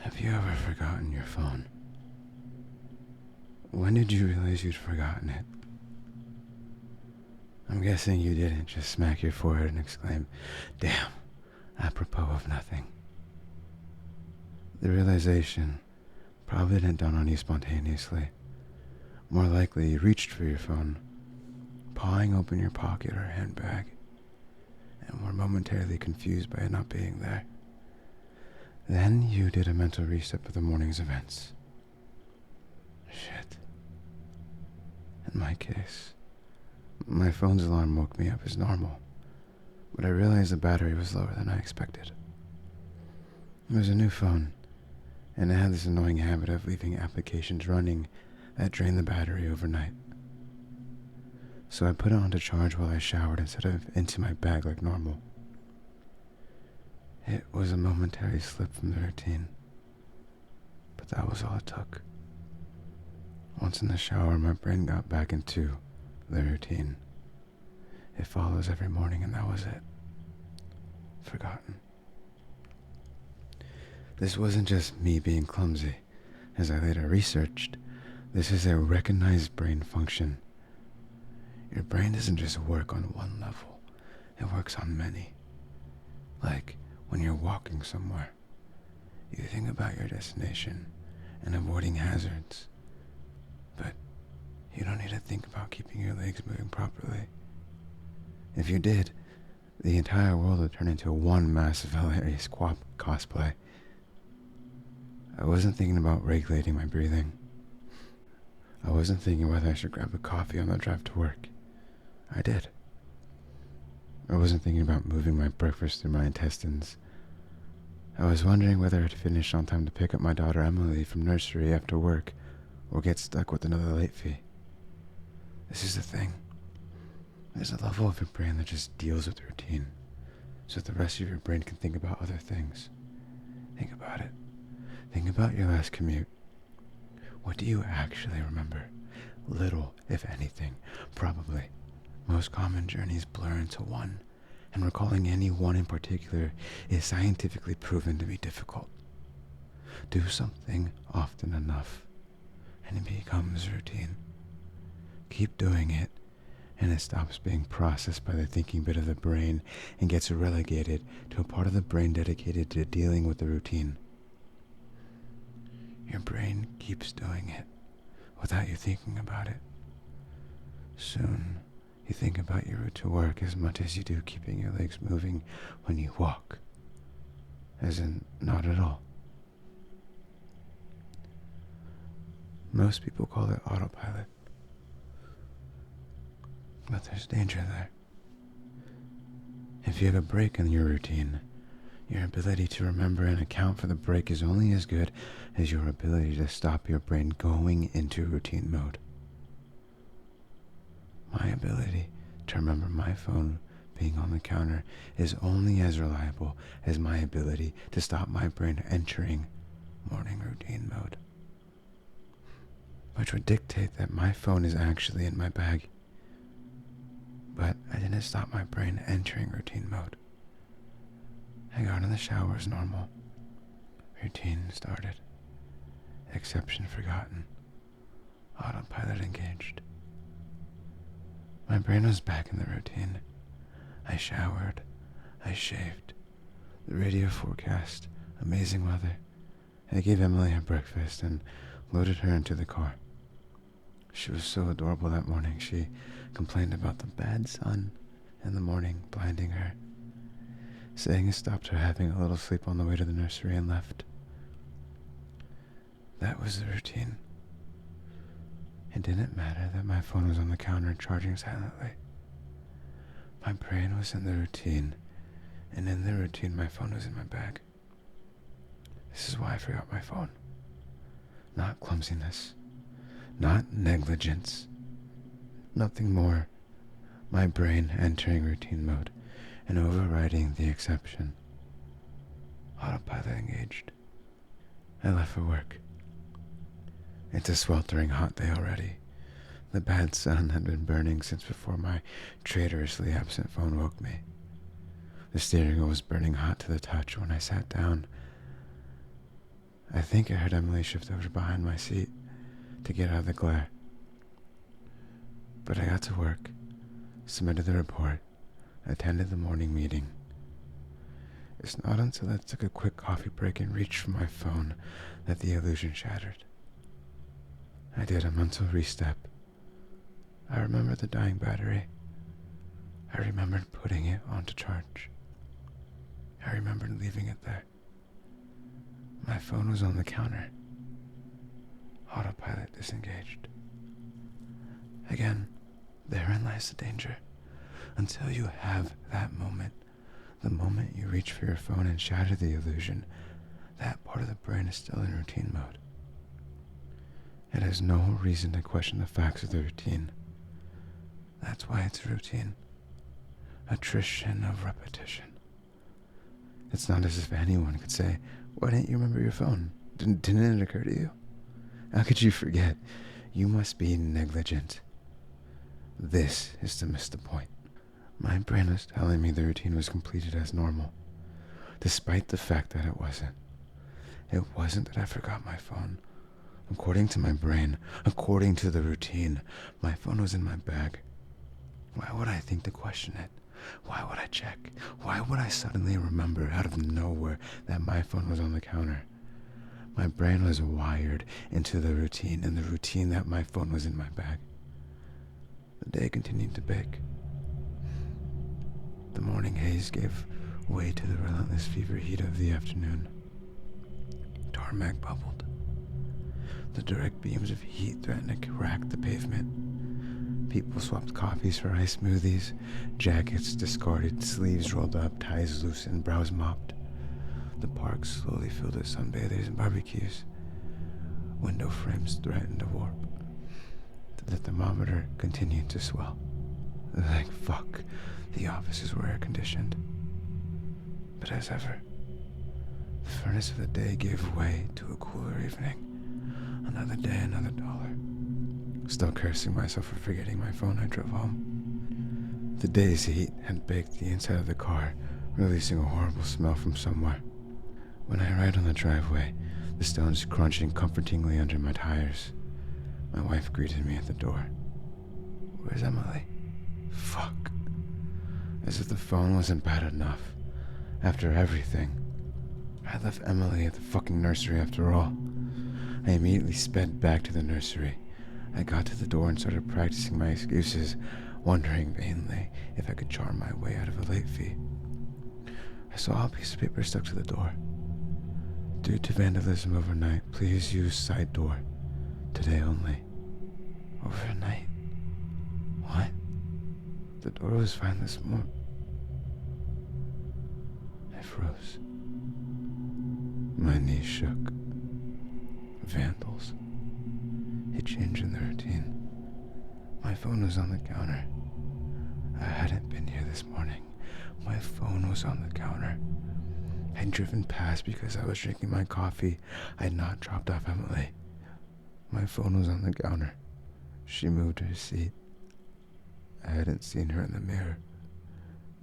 Have you ever forgotten your phone? When did you realize you'd forgotten it? I'm guessing you didn't just smack your forehead and exclaim, "Damn," apropos of nothing. The realization probably didn't dawn on you spontaneously. More likely, you reached for your phone, pawing open your pocket or handbag, and were momentarily confused by it not being there. Then you did a mental reset of the morning's events. Shit. In my case, my phone's alarm woke me up as normal, but I realized the battery was lower than I expected. It was a new phone, and it had this annoying habit of leaving applications running that drained the battery overnight. So I put it on to charge while I showered instead of into my bag like normal. It was a momentary slip from the routine, but that was all it took. Once in the shower, my brain got back into the routine. It follows every morning, and that was it. Forgotten. This wasn't just me being clumsy. As I later researched, this is a recognized brain function. Your brain doesn't just work on one level, it works on many. Like when you're walking somewhere, you think about your destination and avoiding hazards, but you don't need to think about keeping your legs moving properly. If you did, the entire world would turn into one massive hilarious cosplay. I wasn't thinking about regulating my breathing. I wasn't thinking whether I should grab a coffee on the drive to work. I did. I wasn't thinking about moving my breakfast through my intestines. I was wondering whether I'd finish on time to pick up my daughter Emily from nursery after work or get stuck with another late fee. This is the thing. There's a level of your brain that just deals with routine, so the rest of your brain can think about other things. Think about it. Think about your last commute. What do you actually remember? Little, if anything, probably. Most common journeys blur into one, and recalling any one in particular is scientifically proven to be difficult. Do something often enough, and it becomes routine. Keep doing it, and it stops being processed by the thinking bit of the brain and gets relegated to a part of the brain dedicated to dealing with the routine. Your brain keeps doing it without you thinking about it. Soon, you think about your route to work as much as you do keeping your legs moving when you walk. As in, not at all. Most people call it autopilot. But there's danger there. If you have a break in your routine, your ability to remember and account for the break is only as good as your ability to stop your brain going into routine mode. My ability to remember my phone being on the counter is only as reliable as my ability to stop my brain entering morning routine mode, which would dictate that my phone is actually in my bag. But I didn't stop my brain entering routine mode. I got in the shower as normal. Routine started. Exception forgotten. Autopilot engaged. My brain was back in the routine. I showered. I shaved. The radio forecast. Amazing weather. I gave Emily her breakfast and loaded her into the car. She was so adorable that morning. She complained about the bad sun in the morning blinding her, saying it stopped her having a little sleep on the way to the nursery and left. That was the routine. It didn't matter that my phone was on the counter charging silently. My brain was in the routine, and in the routine my phone was in my bag. This is why I forgot my phone. Not clumsiness. Not negligence. Nothing more. My brain entering routine mode and overriding the exception. Autopilot engaged. I left for work. It's a sweltering hot day already. The bad sun had been burning since before my traitorously absent phone woke me. The steering wheel was burning hot to the touch when I sat down. I think I heard Emily shift over behind my seat to get out of the glare. But I got to work, submitted the report, attended the morning meeting. It's not until I took a quick coffee break and reached for my phone that the illusion shattered. I did a mental restep. I remembered the dying battery. I remembered putting it onto charge. I remembered leaving it there. My phone was on the counter. Autopilot disengaged. Again, therein lies the danger. Until you have that moment, the moment you reach for your phone and shatter the illusion, that part of the brain is still in routine mode. It has no reason to question the facts of the routine. That's why it's a routine. Attrition of repetition. It's not as if anyone could say, "Why didn't you remember your phone? Didn't it occur to you? How could you forget? You must be negligent." This is to miss the point. My brain was telling me the routine was completed as normal, despite the fact that it wasn't. It wasn't that I forgot my phone. According to my brain, according to the routine, my phone was in my bag. Why would I think to question it? Why would I check? Why would I suddenly remember out of nowhere that my phone was on the counter? My brain was wired into the routine, and the routine that my phone was in my bag. The day continued to bake. The morning haze gave way to the relentless fever heat of the afternoon. Tarmac bubbled. The direct beams of heat threatened to crack the pavement. People swapped coffees for iced smoothies, jackets discarded, sleeves rolled up, ties loosened, brows mopped. The park slowly filled with sunbathers and barbecues. Window frames threatened to warp. The thermometer continued to swell. Like fuck, the offices were air-conditioned. But as ever, the furnace of the day gave way to a cooler evening. Another day, another dollar. Still cursing myself for forgetting my phone, I drove home. The day's heat had baked the inside of the car, releasing a horrible smell from somewhere. When I arrived on the driveway, the stones crunching comfortingly under my tires. My wife greeted me at the door. "Where's Emily?" Fuck. As if the phone wasn't bad enough. After everything. I left Emily at the fucking nursery after all. I immediately sped back to the nursery. I got to the door and started practicing my excuses, wondering vainly if I could charm my way out of a late fee. I saw a piece of paper stuck to the door. "Due to vandalism overnight, please use side door. Today only." Overnight? What? The door was fine this morning. I froze. My knees shook. Vandals. A change in the routine. My phone was on the counter. I hadn't been here this morning. My phone was on the counter. I'd driven past because I was drinking my coffee. I'd not dropped off Emily. My phone was on the counter. She moved her seat. I hadn't seen her in the mirror.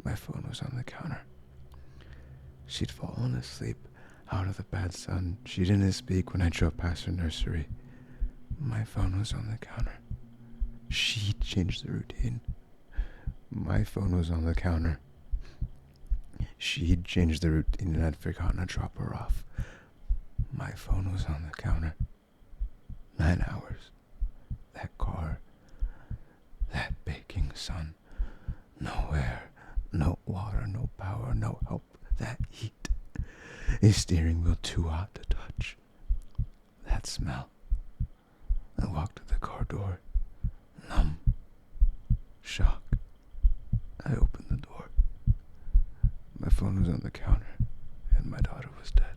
My phone was on the counter. She'd fallen asleep out of the bad sun. She didn't speak when I drove past her nursery. My phone was on the counter. She changed the routine. My phone was on the counter. She'd changed the routine and I'd forgotten to drop her off. My phone was on the counter. 9 hours. That car. That baking sun. No air. No water. No power. No help. That heat. A steering wheel too hot to touch. That smell. I walked to the car door. Numb. Shock. I opened the door. My phone was on the counter, and my daughter was dead.